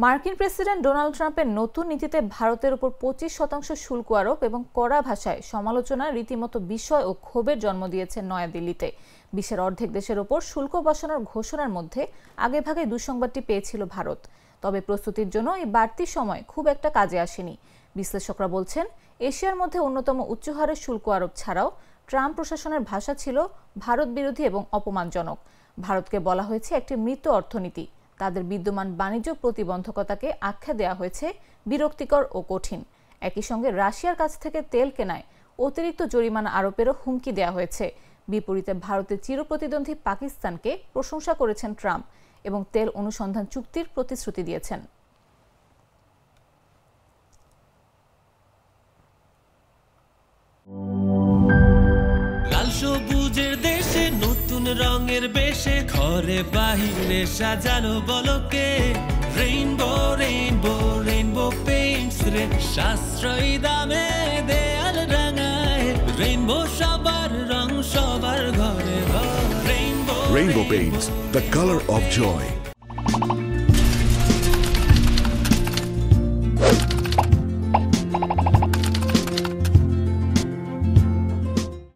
মার্কিন president Donald ট্রাম্পের নতুন নীতিতে ভারতের উপর 25% শুল্ক আরোপ এবং কড়া ভাষায় সমালোচনা রীতিমতো বিস্ময় ও ক্ষোভের জন্ম দিয়েছে নয়াদিল্লিতে। বিশ্বের অর্ধেক দেশের ওপর শুল্ক বসানোর ঘোষণার মধ্যে আগেভাগে দুঃসংবাদটি পেয়েছিল ভারত। তবে প্রস্তুতির জন্য এই বাড়তি সময় খুব একটা কাজে আসেনি। বিশ্লেষকরা বলছেন, এশিয়ার মধ্যে অন্যতম উচ্চহারের শুল্ক আরোপ ছাড়াও ট্রাম্প প্রশাসনের ভাষা ছিল ভারত বিরোধী এবং অপমানজনক। ভারতকে বলা হয়েছে একটি মৃত অর্থনীতি। তাদের বিদ্যমান বাণিজ্য প্রতিবন্ধকতাকে আখ্যা দেওয়া হয়েছে বিরক্তিকর ও কঠিন। একই সঙ্গে রাশিয়ার কাছ থেকে তেল কেনায় অতিরিক্ত জরিমানা আরোপেরও হুমকি দেওয়া হয়েছে। বিপরীতে ভারতের চিরপ্রতিদ্বন্দ্বী পাকিস্তানকে প্রশংসা করেছেন ট্রাম্প এবং তেল অনুসন্ধান চুক্তির প্রতিশ্রুতি দিয়েছেন। সবুজের দেশে নতুন রঙের বেশে ঘরে বাহিরে সাজানো বলকে রেইনবো রেইনবো রেইনবো পেইন্টস রে সাশ্রয়ী দামে দেয়াল রাঙায় রেইনবো সবার রং সবার ঘরে ঘরে rainbow Paints, the color of joy.